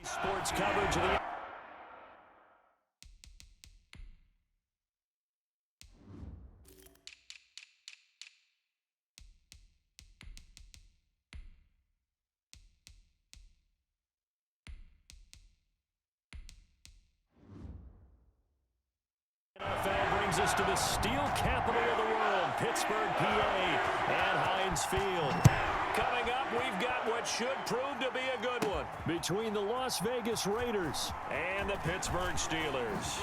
Sports coverage of the NFL brings us to the steel capital of the world, Pittsburgh, PA, and Heinz Field. Coming up, we've got what should prove to be a good one between the Las Vegas Raiders and the Pittsburgh Steelers.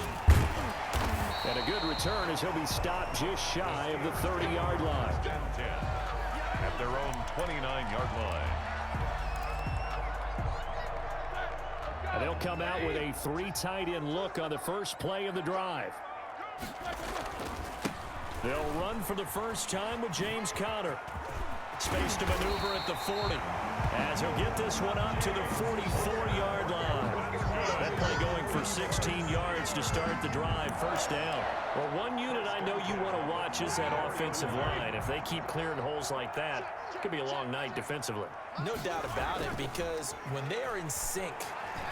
And a good return as he'll be stopped just shy of the 30-yard line. Down 10 at their own 29-yard line. And they'll come out with a 3 tight end look on the first play of the drive. They'll run for the first time with James Conner. Space to maneuver at the 40 as he'll get this one up to the 44-yard line. That play going for 16 yards to start the drive, first down. Well, one unit I know you want to watch is that offensive line. If they keep clearing holes like that, it could be a long night defensively. No doubt about it, because when they are in sync,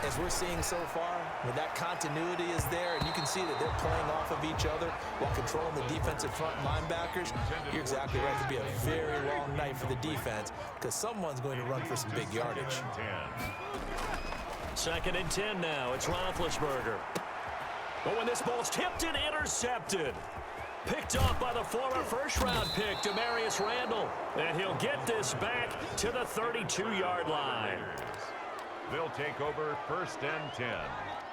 as we're seeing so far, when that continuity is there, and you can see that they're playing off of each other while controlling the defensive front linebackers, you're exactly right. It could be a very long night for the defense because someone's going to run for some big yardage. 2nd and 10 now. It's Roethlisberger. But when this ball's tipped and intercepted, picked off by the former first-round pick, Demarius Randall. And he'll get this back to the 32-yard line. They'll take over 1st and 10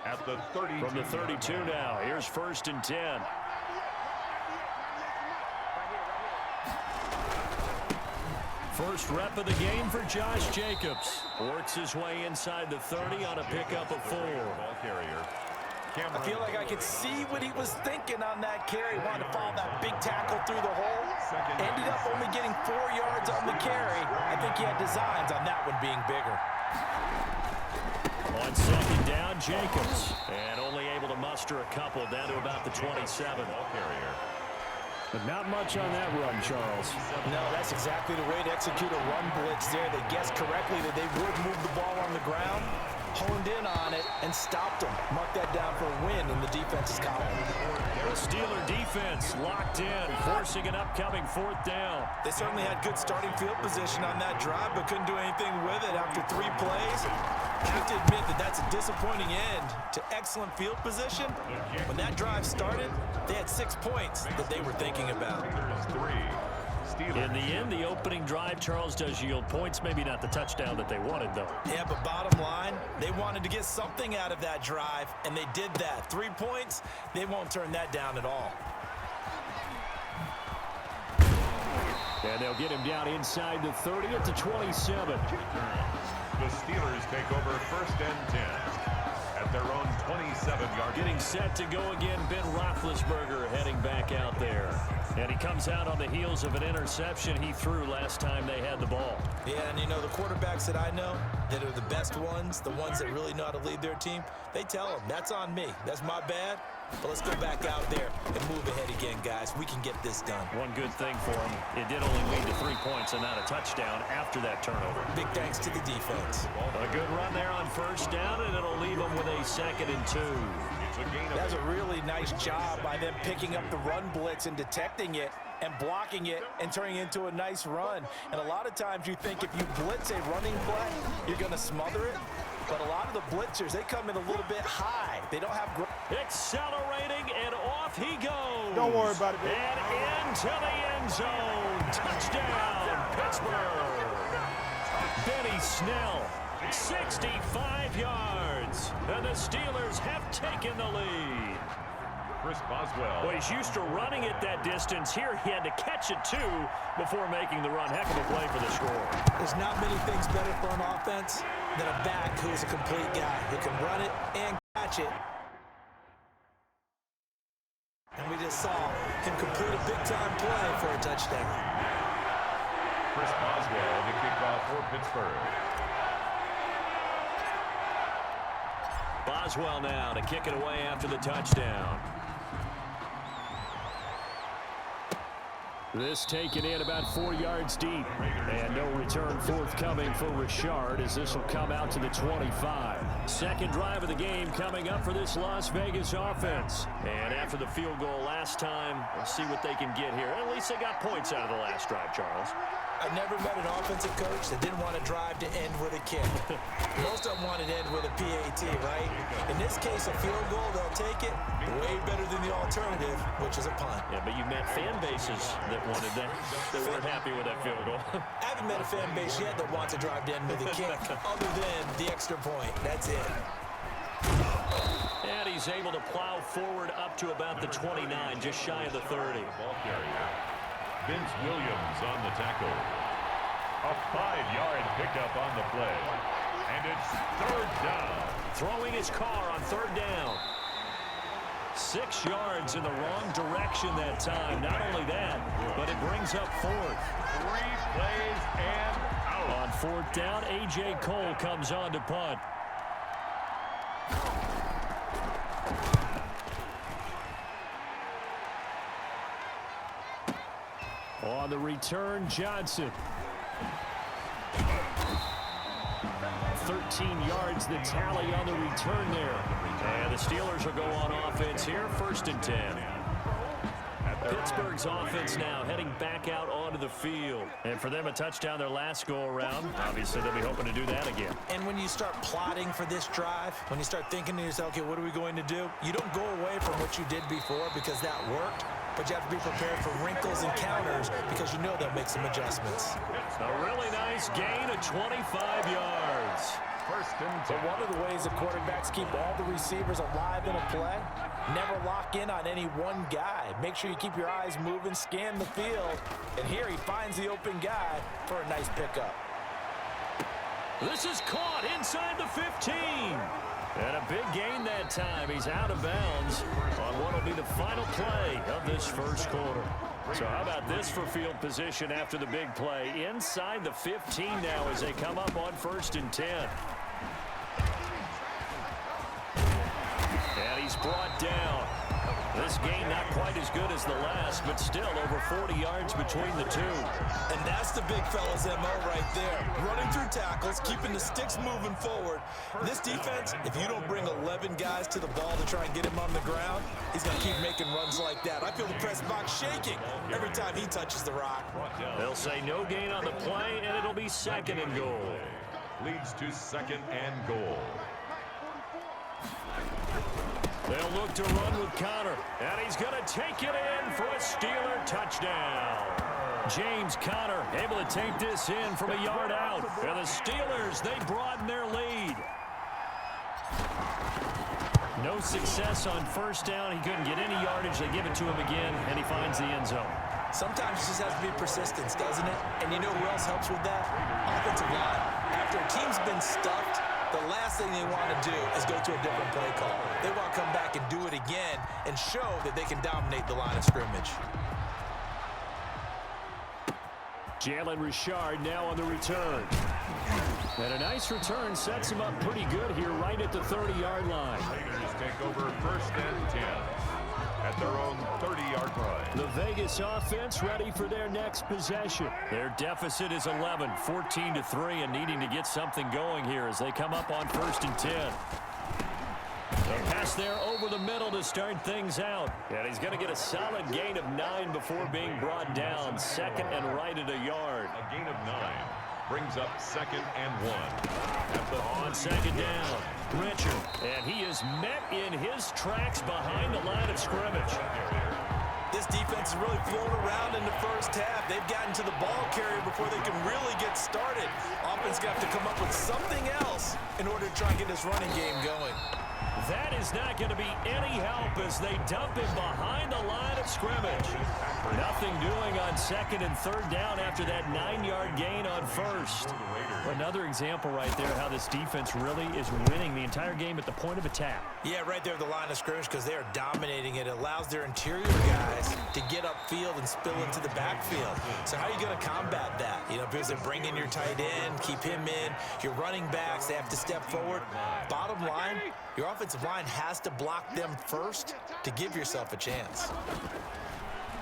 at the 32. From the 32 now, here's 1st and 10. First rep of the game for Josh Jacobs. Works his way inside the 30 on a pickup of 4. Ball carrier. I feel like I could see what he was thinking on that carry. Wanted to follow that big tackle through the hole. Ended up only getting 4 yards on the carry. I think he had designs on that one being bigger. On 2nd down, Jacobs. And only able to muster a couple down to about the 27. Ball carrier. But not much on that run, Charles. No, that's exactly the way to execute a run blitz there. They guessed correctly that they would move the ball on the ground, honed in on it, and stopped them. Mark that down for a win in the defense's column. The Steeler defense locked in, forcing an upcoming 4th down. They certainly had good starting field position on that drive, but couldn't do anything with it after 3 plays. I have to admit that that's a disappointing end to excellent field position. When that drive started, they had 6 points that they were thinking about. In the end, the opening drive, Charles, does yield points. Maybe not the touchdown that they wanted, though. Yeah, but bottom line, they wanted to get something out of that drive, and they did that. 3 points, they won't turn that down at all. And they'll get him down inside the 30 at the 27. The Steelers take over 1st and 10 at their own 27-yard. Getting set to go again, Ben Roethlisberger heading back out there. And he comes out on the heels of an interception he threw last time they had the ball. Yeah, and you know, the quarterbacks that I know that are the best ones, the ones that really know how to lead their team, they tell them, that's on me. That's my bad. But let's go back out there and move ahead again, guys. We can get this done. One good thing for him, it did only lead to 3 points and not a touchdown after that turnover. Big thanks to the defense. A good run there on 1st down, and it'll leave them with a 2nd and 2. That was a really nice job by them picking up the run blitz and detecting it and blocking it and turning it into a nice run. And a lot of times you think if you blitz a running play, you're going to smother it. But a lot of the blitzers, they come in a little bit high. They don't have... Accelerating, and off he goes. Don't worry about it, baby. And into the end zone. Touchdown, Pittsburgh. Benny Snell, 65 yards. And the Steelers have taken the lead. Chris Boswell. Well, he's used to running it that distance. Here he had to catch it, too, before making the run. Heck of a play for the score. There's not many things better for an offense than a back who is a complete guy who can run it and catch it. And we just saw him complete a big-time play for a touchdown. Chris Boswell, the kickoff for Pittsburgh. Boswell now to kick it away after the touchdown. This taken in about 4 yards deep. And no return forthcoming for Richard as this will come out to the 25. Second drive of the game coming up for this Las Vegas offense. And after the field goal last time, we'll see what they can get here. At least they got points out of the last drive, Charles. I never met an offensive coach that didn't want to drive to end with a kick. Most of them wanted to end with a PAT, right? In this case, a field goal, they'll take it way better than the alternative, which is a punt. Yeah, but you met fan bases that wanted that, that weren't happy with that field goal. I haven't met a fan base yet that wants to drive to end with a kick, other than the extra point. That's it. And he's able to plow forward up to about the 29, just shy of the 30. Ball carrier. Vince Williams on the tackle. A 5-yard pickup on the play. And it's third down. Throwing his car on third down. 6 yards in the wrong direction that time. Not only that, but it brings up fourth. 3 plays and out. On fourth down, A.J. Cole comes on to punt. On the return, Johnson. 13 yards the tally on the return there. And the Steelers will go on offense here, 1st and 10. Pittsburgh's offense now heading back out onto the field. And for them, a touchdown their last go-around. Obviously, they'll be hoping to do that again. And when you start plotting for this drive, when you start thinking to yourself, okay, what are we going to do? You don't go away from what you did before because that worked. But you have to be prepared for wrinkles and counters because you know they'll make some adjustments. A really nice gain of 25 yards. 1st and 10. So one of the ways the quarterbacks keep all the receivers alive in a play, never lock in on any one guy. Make sure you keep your eyes moving, scan the field. And here he finds the open guy for a nice pickup. This is caught inside the 15. And a big gain that time. He's out of bounds on what will be the final play of this first quarter. So how about this for field position after the big play? Inside the 15 now as they come up on 1st and 10. And he's brought down. This game not quite as good as the last, but still over 40 yards between the two. And that's the big fella's MO right there. Running through tackles, keeping the sticks moving forward. This defense, if you don't bring 11 guys to the ball to try and get him on the ground, he's going to keep making runs like that. I feel the press box shaking every time he touches the rock. They'll say no gain on the play, and it'll be 2nd and goal. Leads to 2nd and goal. They'll look to run with Conner, and he's going to take it in for a Steeler touchdown. James Conner able to take this in from a yard out. And the Steelers, they broaden their lead. No success on 1st down. He couldn't get any yardage. They give it to him again, and he finds the end zone. Sometimes it just has to be persistence, doesn't it? And you know who else helps with that? Offensive line. After a team's been stuffed, the last thing they want to do is go to a different play call. They want to come back and do it again and show that they can dominate the line of scrimmage. Jalen Richard now on the return. And a nice return sets him up pretty good here right at the 30-yard line. Raiders take over 1st and 10 at their own 30-yard line. The Vegas offense ready for their next possession. Their deficit is 11, 14-3, and needing to get something going here as they come up on 1st and 10. The pass there over the middle to start things out. And he's going to get a solid gain of 9 before being brought down. 2nd and right at a yard. A gain of 9 brings up 2nd and 1. On 2nd down, Richard. And he is met in his tracks behind the line of scrimmage. This defense is really flown around in the 1st half. They've gotten to the ball carrier before they can really get started. Offense got to come up with something else in order to try and get this running game going. That is not going to be any help as they dump him behind the line of scrimmage. Nothing doing on 2nd and 3rd down after that 9-yard gain on 1st. Another example right there how this defense really is winning the entire game at the point of attack. Yeah, right there at the line of scrimmage because they are dominating it. It allows their interior guys to get upfield and spill into the backfield. So how are you going to combat that? You know, because they bring in your tight end, keep him in. Your running backs, they have to step forward. Bottom line, your offensive line has to block them first to give yourself a chance.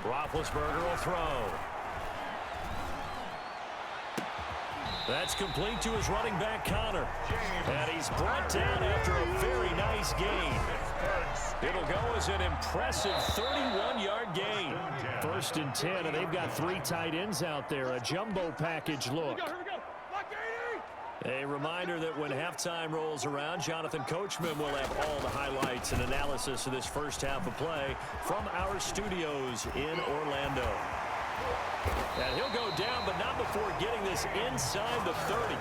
Roethlisberger will throw. That's complete to his running back, Connor. And he's brought down after a very nice gain. It'll go as an impressive 31-yard gain. 1st and 10, and they've got 3 tight ends out there. A jumbo package look. A reminder that when halftime rolls around, Jonathan Coachman will have all the highlights and analysis of this first half of play from our studios in Orlando. And he'll go down, but not before getting this inside the 30.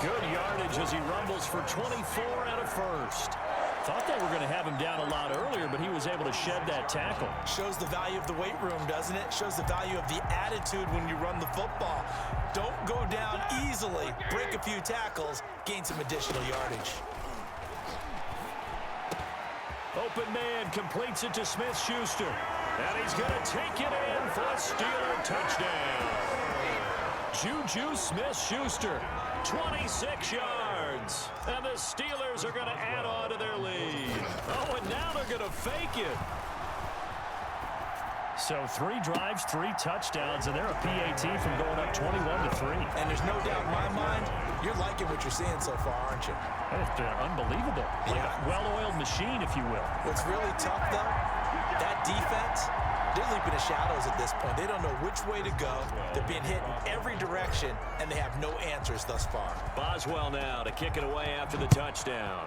Good yardage as he rumbles for 24 and a first. Thought they were going to have him down a lot earlier, but he was able to shed that tackle. Shows the value of the weight room, doesn't it? Shows the value of the attitude when you run the football. Don't go down easily. Break a few tackles, gain some additional yardage. Open man completes it to Smith-Schuster. And he's going to take it in for a Steeler touchdown. Juju Smith-Schuster, 26 yards. And the Steelers are going to add on to their lead. Oh, and now they're going to fake it. So 3 drives, 3 touchdowns, and they're a PAT from going up 21-3. And there's no doubt in my mind, you're liking what you're seeing so far, aren't you? It's unbelievable. Like a well-oiled machine, if you will. What's really tough, though, that defense, they're leaping the shadows at this point. They don't know which way to go. They're being hit in every direction, and they have no answers thus far. Boswell now to kick it away after the touchdown.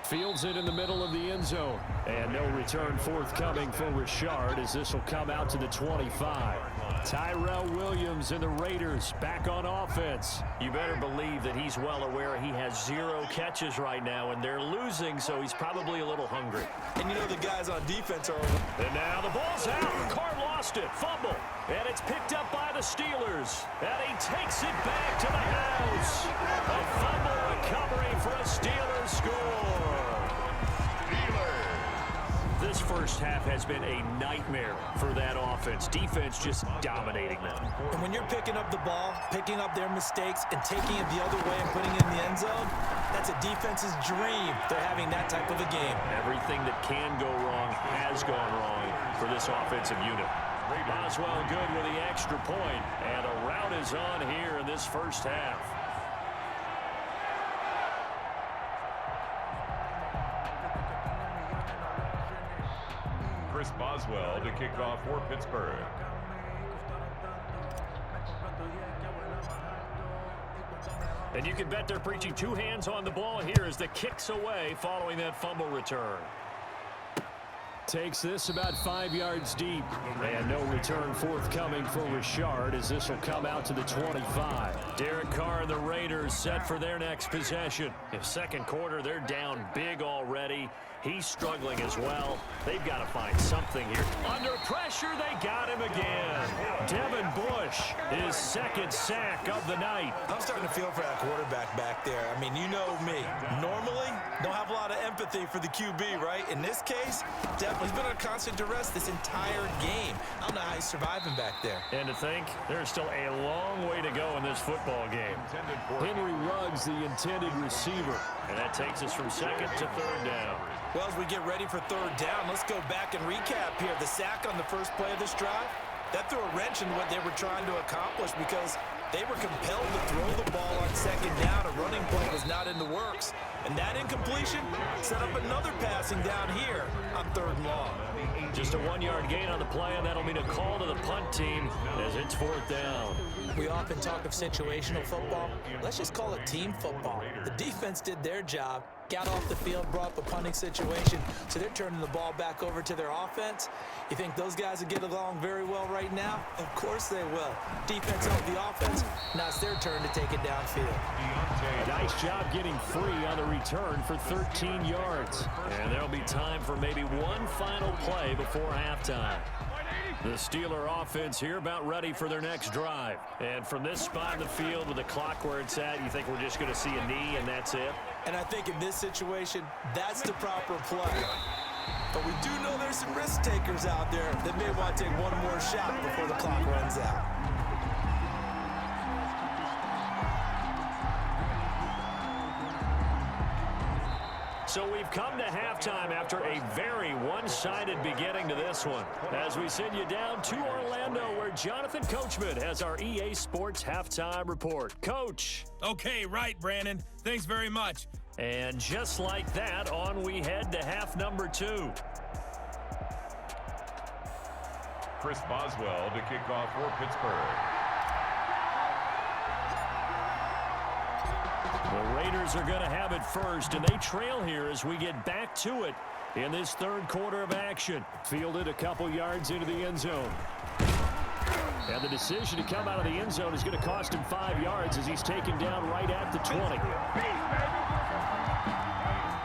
Fields it in the middle of the end zone. And no return forthcoming for Richard as this will come out to the 25. Tyrell Williams and the Raiders back on offense. You better believe that he's well aware he has 0 catches right now, and they're losing, so he's probably a little hungry. And you know the guys on defense are... And now the ball's out. Carr lost it. Fumble. And it's picked up by the Steelers. And he takes it back to the house. A fumble recovery for a Steelers score. This first half has been a nightmare for that offense. Defense just dominating them. And when you're picking up the ball, picking up their mistakes, and taking it the other way and putting it in the end zone, that's a defense's dream. They're having that type of a game. Everything that can go wrong has gone wrong for this offensive unit. Boswell good with the extra point, and a rout is on here in this first half. Chris Boswell to kick off for Pittsburgh. And you can bet they're preaching 2 hands on the ball here as the kick's away following that fumble return. Takes this about 5 yards deep. And no return forthcoming for Richard as this will come out to the 25. Derek Carr and the Raiders set for their next possession. In second quarter, they're down big already. He's struggling as well. They've got to find something here. Under pressure, they got him again. Devin Bush, his 2nd sack of the night. I'm starting to feel for that quarterback back there. I mean, you know me. Normally, don't have a lot of empathy for the QB, right? In this case, he's been under constant duress this entire game. I don't know how he's surviving back there. And to think, there's still a long way to go in this football game. Henry Ruggs, the intended receiver. And that takes us from 2nd to 3rd down. Well, as we get ready for 3rd down, let's go back and recap here. The sack on the first play of this drive, that threw a wrench in what they were trying to accomplish because they were compelled to throw the ball on 2nd down. A running play was not in the works. And that incompletion set up another passing down here on 3rd and long. Just a 1-yard gain on the play, and that'll mean a call to the punt team as it's 4th down. We often talk of situational football. Let's just call it team football. The defense did their job, got off the field, brought up a punting situation, so they're turning the ball back over to their offense. You think those guys will get along very well right now? Of course they will. Defense helped the offense. Now it's their turn to take it downfield. A nice job getting free on the return for 13 yards. And there'll be time for maybe one final play before halftime. The Steeler offense here about ready for their next drive. And from this spot in the field with the clock where it's at, you think we're just going to see a knee and that's it? And I think in this situation, that's the proper play. But we do know there's some risk takers out there that may want to take one more shot before the clock runs out. So we've come to halftime after a very one-sided beginning to this one. As we send you down to Orlando, where Jonathan Coachman has our EA Sports Halftime Report. Coach. Okay, right, Brandon. Thanks very much. And just like that, on we head to half number 2. Chris Boswell to kick off for Pittsburgh. The Raiders are going to have it first, and they trail here as we get back to it in this third quarter of action. Fielded a couple yards into the end zone. And the decision to come out of the end zone is going to cost him 5 yards as he's taken down right at the 20.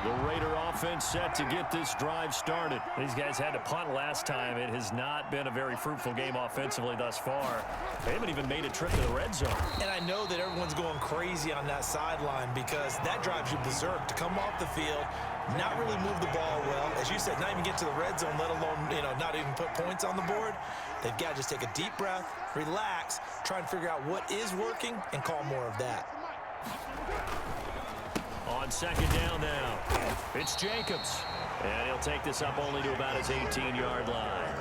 The Raider offense set to get this drive started. These guys had to punt last time. It has not been a very fruitful game offensively thus far. They haven't even made a trip to the red zone. And I know that everyone's going crazy on that sideline because that drives you berserk to come off the field, not really move the ball well. As you said, not even get to the red zone, let alone, not even put points on the board. They've got to just take a deep breath, relax, try and figure out what is working, and call more of that. On second down now, it's Jacobs. And he'll take this up only to about his 18-yard line.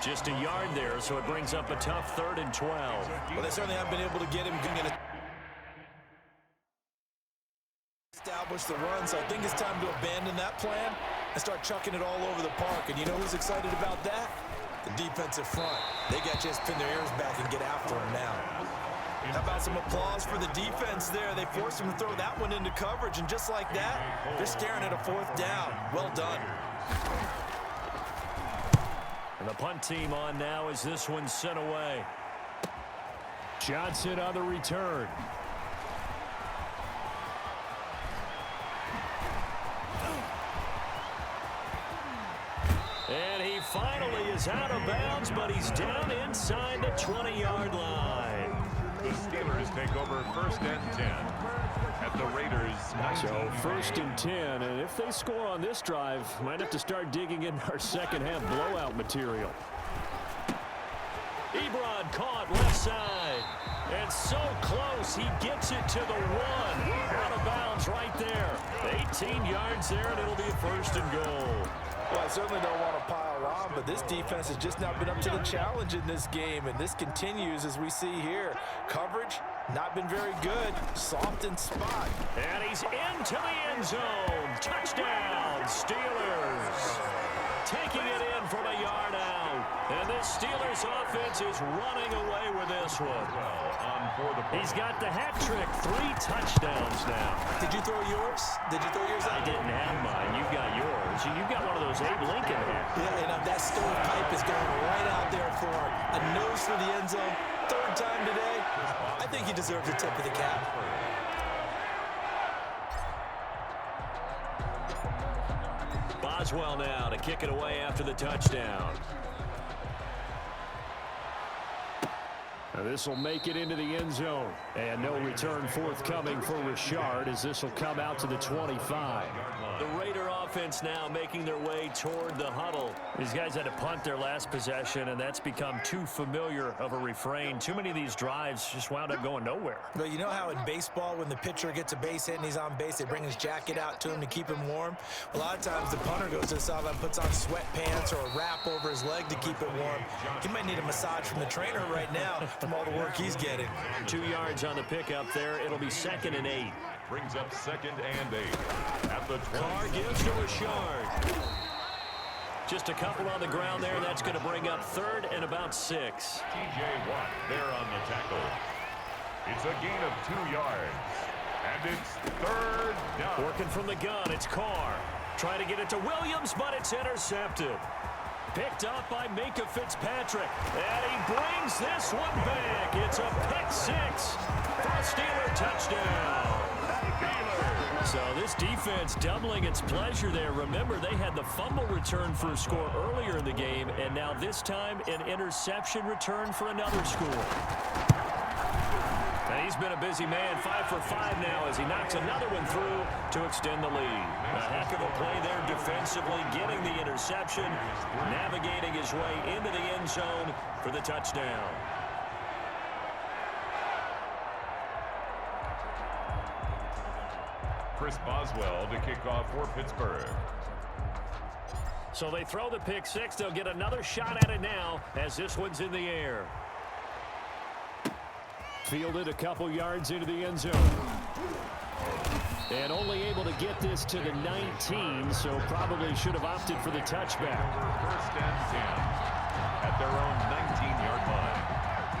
Just a yard there, so it brings up a tough 3rd and 12. Well, they certainly haven't been able to get him to establish the run, so I think it's time to abandon that plan and start chucking it all over the park. And you know who's excited about that? The defensive front. They got to just pin their ears back and get after him now. How about some applause for the defense there? They forced him to throw that one into coverage, and just like that, they're staring at a 4th down. Well done. And the punt team on now as this one's sent away. Johnson on the return. And he finally is out of bounds, but he's down inside the 20-yard line. The Steelers take over 1st and 10 at the Raiders' 19. So 1st and 10, and if they score on this drive, might have to start digging in our second half blowout material. Ebron caught left side, and so close, he gets it to the 1. Out of bounds right there. 18 yards there, and it'll be a 1st and goal. Well, I certainly don't want to pile on, but this defense has just not been up to the challenge in this game, and this continues as we see here. Coverage, not been very good. Soft in spot. And he's into the end zone. Touchdown, Steelers. Taking it in from a yard out. And this Steelers offense is running away with this one. He's got the hat trick. 3 touchdowns now. Did you throw yours? Did you throw yours out? I didn't have mine. You've got yours. You've got one of those Abe Lincoln hats. Yeah, and that stovepipe is going right out there for a nose for the end zone. 3rd time today. I think he deserves a tip of the cap. Boswell now to kick it away after the touchdown. Now this will make it into the end zone. And no return forthcoming for Richard as this will come out to the 25. The Raider offense now making their way toward the huddle. These guys had to punt their last possession, and that's become too familiar of a refrain. Too many of these drives just wound up going nowhere. Well, you know how in baseball when the pitcher gets a base hit and he's on base, they bring his jacket out to him to keep him warm? A lot of times the punter goes to the sideline, puts on sweatpants or a wrap over his leg to keep it warm. He might need a massage from the trainer right now from all the work he's getting. 2 yards on the pickup there. It'll be 2nd and 8. Brings up 2nd and 8 at the 20. Carr gives to Richard. Just a couple on the ground there. That's going to bring up 3rd and about 6. T.J. Watt there on the tackle. It's a gain of 2 yards. And it's 3rd down. Working from the gun, it's Carr. Trying to get it to Williams, but it's intercepted. Picked up by Minka Fitzpatrick. And he brings this one back. It's a pick 6 for a Steeler touchdown. So this defense doubling its pleasure there. Remember, they had the fumble return for a score earlier in the game, and now this time an interception return for another score. And he's been a busy man, 5 for 5 now as he knocks another one through to extend the lead. A heck of a play there defensively, getting the interception, navigating his way into the end zone for the touchdown. Chris Boswell to kick off for Pittsburgh. So they throw the pick six. They'll get another shot at it now as this one's in the air. Fielded a couple yards into the end zone. And only able to get this to the 19, so probably should have opted for the touchback. First and 10 at their own 19-yard line.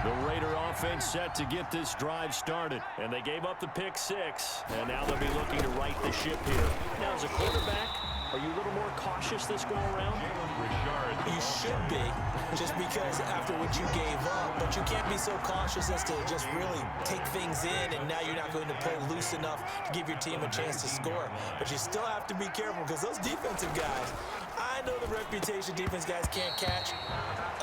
The Raider offense set to get this drive started. And they gave up the pick six, and now they'll be looking to right the ship here. Now, as a quarterback, are you a little more cautious this go around? You should be, just because after what you gave up, but you can't be so cautious as to just really take things in, and now you're not going to play loose enough to give your team a chance to score. But you still have to be careful because those defensive guys, I know the reputation defense guys can't catch.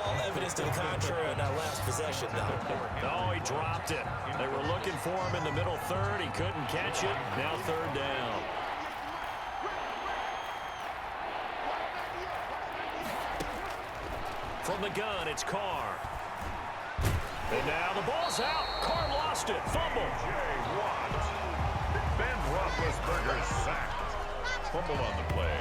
All evidence to the contrary on that last possession, though. Oh, he dropped it. They were looking for him in the middle third. He couldn't catch it. Now third down. From the gun, it's Carr. And now the ball's out. Carr lost it. Fumble. Ben Roethlisberger sacked. Fumble on the play.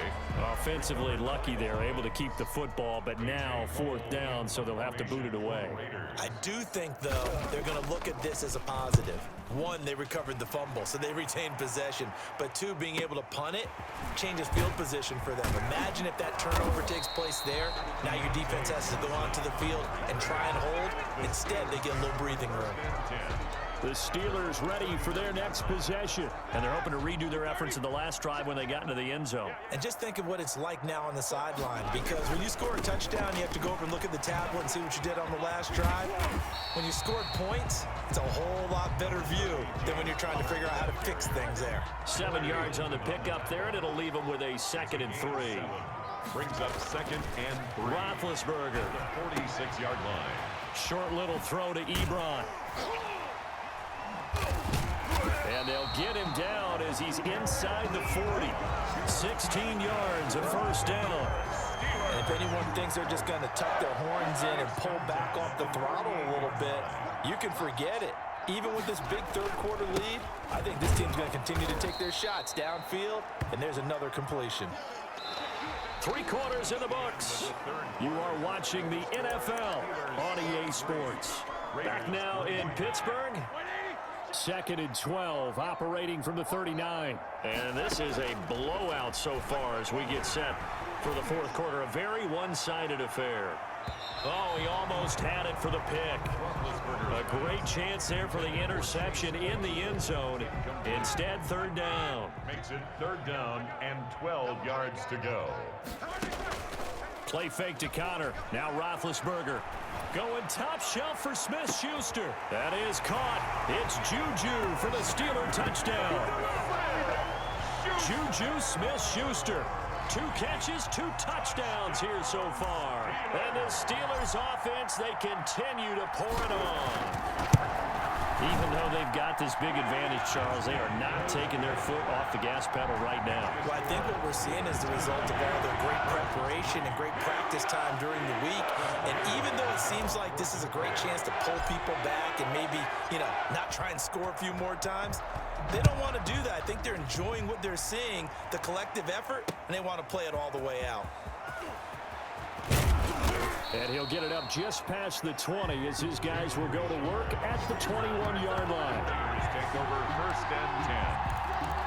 Offensively lucky there, able to keep the football, but now fourth down, so they'll have to boot it away. I do think, though, they're going to look at this as a positive. One, they recovered the fumble, so they retained possession. But two, being able to punt it changes field position for them. Imagine if that turnover takes place there. Now your defense has to go onto the field and try and hold. Instead, they get a little breathing room. The Steelers ready for their next possession. And they're hoping to redo their efforts in the last drive when they got into the end zone. And just think of what it's like now on the sideline, because when you score a touchdown, you have to go over and look at the tablet and see what you did on the last drive. When you scored points, it's a whole lot better view than when you're trying to figure out how to fix things there. 7 yards on the pickup there, and it'll leave them with a 2nd and 3. Brings up 2nd and 3. Roethlisberger. The 46-yard line. Short little throw to Ebron. And they'll get him down as he's inside the 40. 16 yards, a first down. And if anyone thinks they're just going to tuck their horns in and pull back off the throttle a little bit, you can forget it. Even with this big third-quarter lead, I think this team's going to continue to take their shots downfield, and there's another completion. 3 quarters in the books. You are watching the NFL on EA Sports. Back now in Pittsburgh. 2nd and 12, operating from the 39. And this is a blowout so far as we get set for the fourth quarter. A very one-sided affair. Oh, he almost had it for the pick. A great chance there for the interception in the end zone. Instead, third down. Makes it third down and 12 yards to go. Play fake to Connor. Now Roethlisberger. Going top shelf for Smith-Schuster. That is caught. It's Juju for the Steeler touchdown. Juju Smith-Schuster. 2 catches, 2 touchdowns here so far. And the Steelers offense, they continue to pour it on. Even though they've got this big advantage, Charles, they are not taking their foot off the gas pedal right now. Well, I think what we're seeing is the result of all their great preparation and great practice time during the week. And even though it seems like this is a great chance to pull people back and maybe, not try and score a few more times, they don't want to do that. I think they're enjoying what they're seeing, the collective effort, and they want to play it all the way out. And he'll get it up just past the 20 as his guys will go to work at the 21-yard line. Take over 1st and 10.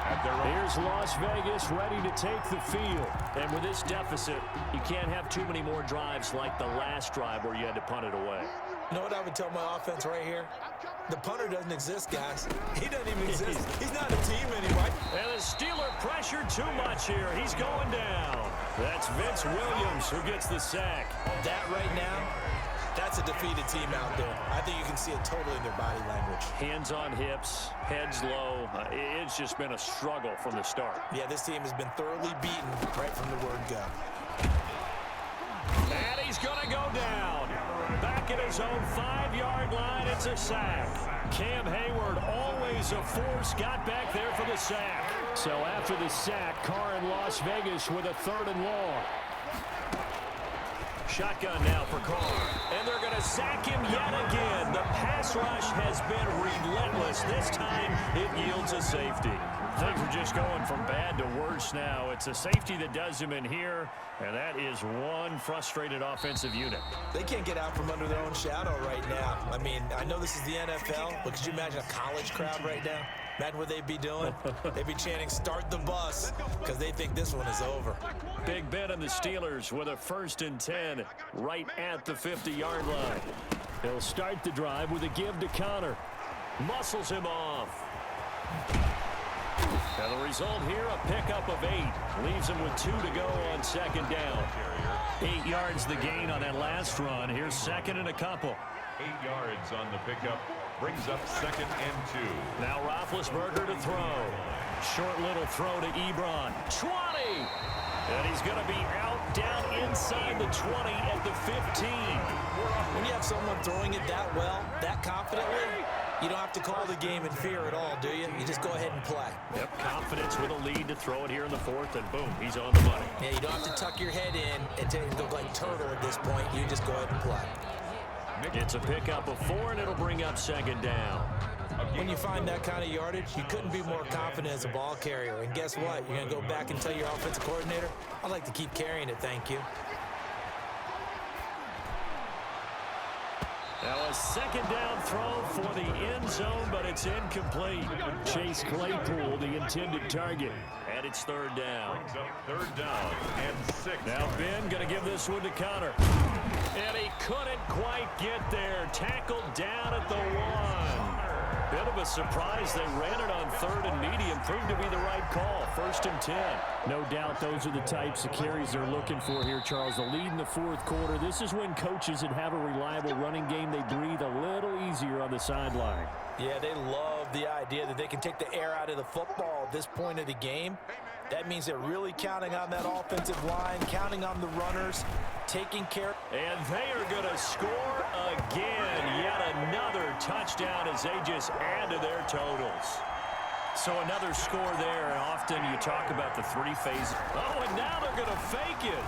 At their own. Here's Las Vegas ready to take the field. And with this deficit, you can't have too many more drives like the last drive where you had to punt it away. You know what I would tell my offense right here? The punter doesn't exist, guys. He doesn't even exist. He's not a team anyway. And the Steeler pressure too much here. He's going down. That's Vince Williams who gets the sack. That right now, that's a defeated team out there. I think you can see it totally in their body language. Hands on hips, heads low. It's just been a struggle from the start. Yeah, this team has been thoroughly beaten right from the word go. And he's going to go down. Back at his own 5-yard line, it's a sack. Cam Hayward, always a force, got back there for the sack. So after the sack, Carr in Las Vegas with a 3rd and long. Shotgun now for Carr. And they're going to sack him yet again. The pass pass rush has been relentless. This time it yields a safety. Things are just going from bad to worse now. It's a safety that does him in here, and that is one frustrated offensive unit. They can't get out from under their own shadow right now. I mean, I know this is the NFL, but could you imagine a college crowd right now? Imagine what they'd be doing. They'd be chanting, "Start the bus," because they think this one is over. Big Ben and the Steelers with a 1st and 10 right at the 50-yard line. He'll start the drive with a give to Connor. Muscles him off. And the result here, a pickup of 8. Leaves him with 2 to go on 2nd down. 8 yards the gain on that last run. Here's 2nd and a couple. 8 yards on the pickup. Brings up 2nd and 2. Now Roethlisberger to throw. Short little throw to Ebron. 20! And he's going to be out down inside the 20 at the 15. When you have someone throwing it that well, that confidently, you don't have to call the game in fear at all, do you? You just go ahead and play. Yep, confidence with a lead to throw it here in the 4th, and boom, he's on the money. Yeah, you don't have to tuck your head in and look like turtle at this point. You just go ahead and play. It's a pickup of 4, and it'll bring up 2nd down. When you find that kind of yardage, you couldn't be more confident as a ball carrier. And guess what? You're going to go back and tell your offensive coordinator, "I'd like to keep carrying it, thank you." Now a 2nd down throw for the end zone, but it's incomplete. Chase Claypool, the intended target. And it's 3rd down. Brings up 3rd down and 6. Now Ben going to give this one to Connor. And he couldn't quite get there. Tackled down at the 1. Bit of a surprise. They ran it on 3rd and medium. Proved to be the right call. 1st and 10. No doubt those are the types of carries they're looking for here, Charles. The lead in the 4th quarter. This is when coaches that have a reliable running game, they breathe a little easier on the sideline. Yeah, they love the idea that they can take the air out of the football at this point of the game. That means they're really counting on that offensive line, counting on the runners, taking care. And they are going to score again. Yet another touchdown as they just add to their totals. So another score there. And often you talk about the 3 phases. Oh, and now they're going to fake it.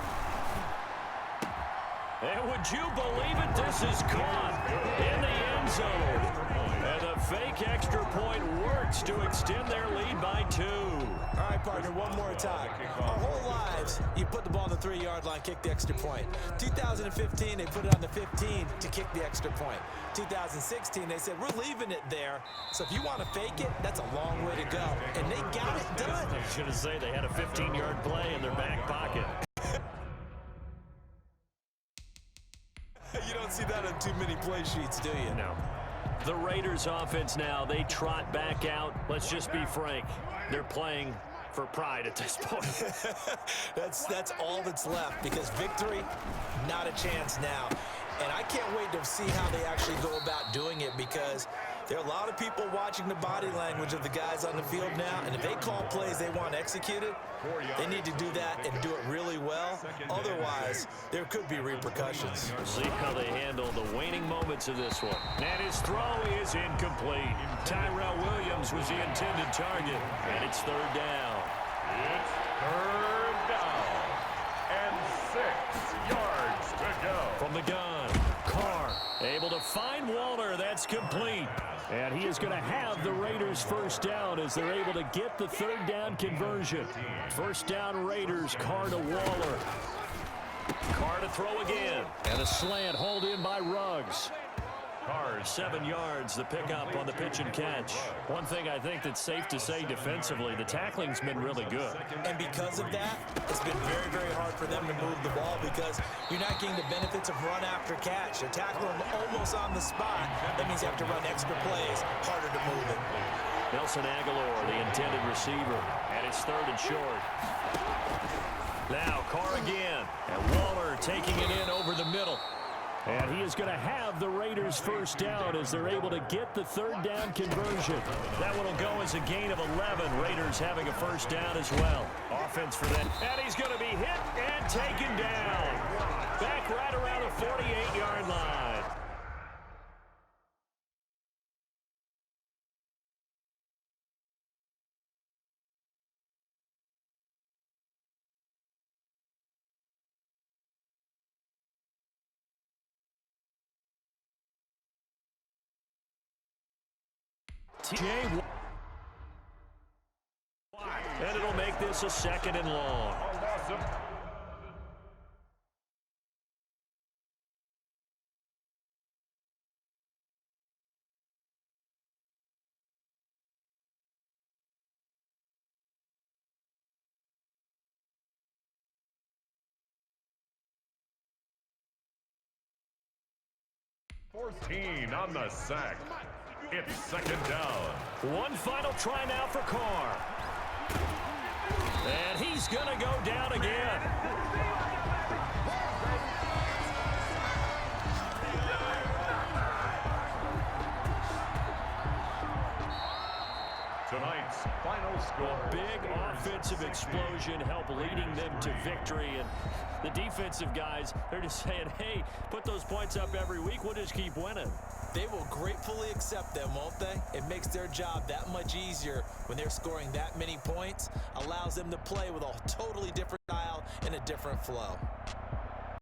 And would you believe it? This is caught in the end zone. And the fake extra point works to extend their lead by 2. All right, partner, one more time. Our whole lives, you put the ball on the 3-yard line, kick the extra point. 2015, they put it on the 15 to kick the extra point. 2016, they said, we're leaving it there. So if you want to fake it, that's a long way to go. And they got it done. I was going to say they had a 15-yard play in their back pocket. You don't see that on too many play sheets, do you? No. The Raiders offense now, they trot back out. Let's just be frank. They're playing for pride at this point. That's all that's left, because victory, not a chance now. And I can't wait to see how they actually go about doing it, because there are a lot of people watching the body language of the guys on the field now, and if they call plays they want executed, they need to do that and do it really well. Otherwise, there could be repercussions. See how they handle the waning moments of this one. And his throw is incomplete. Tyrell Williams was the intended target, and it's 3rd down. It's 3rd down and 6 yards to go. From the gun, Carr able to find Waller. That's complete. And he is going to have the Raiders 1st down as they're able to get the 3rd down conversion. 1st down Raiders, Carr to Waller. Carr to throw again. And a slant hauled in by Ruggs. Carr, 7 yards, the pickup on the pitch and catch. One thing I think that's safe to say defensively, the tackling's been really good. And because of that, it's been very, very hard for them to move the ball, because you're not getting the benefits of run after catch. They're tackling them almost on the spot. That means you have to run extra plays, harder to move it. Nelson Aguilar, the intended receiver, and it's 3rd and short. Now Carr again, and Waller taking it in over the middle. And he is going to have the Raiders 1st down as they're able to get the 3rd down conversion. That one will go as a gain of 11. Raiders having a 1st down as well. Offense for them. And he's going to be hit and taken down. Back right around the 48-yard line. Jay. And it'll make this a 2nd and long. On the sack. It's 2nd down. One final try now for Carr. And he's going to go down again. Tonight's final score. Big offensive explosion help leading them to victory. And the defensive guys, they're just saying, hey, put those points up every week. We'll just keep winning. They will gratefully accept them, won't they? It makes their job that much easier when they're scoring that many points. Allows them to play with a totally different style and a different flow.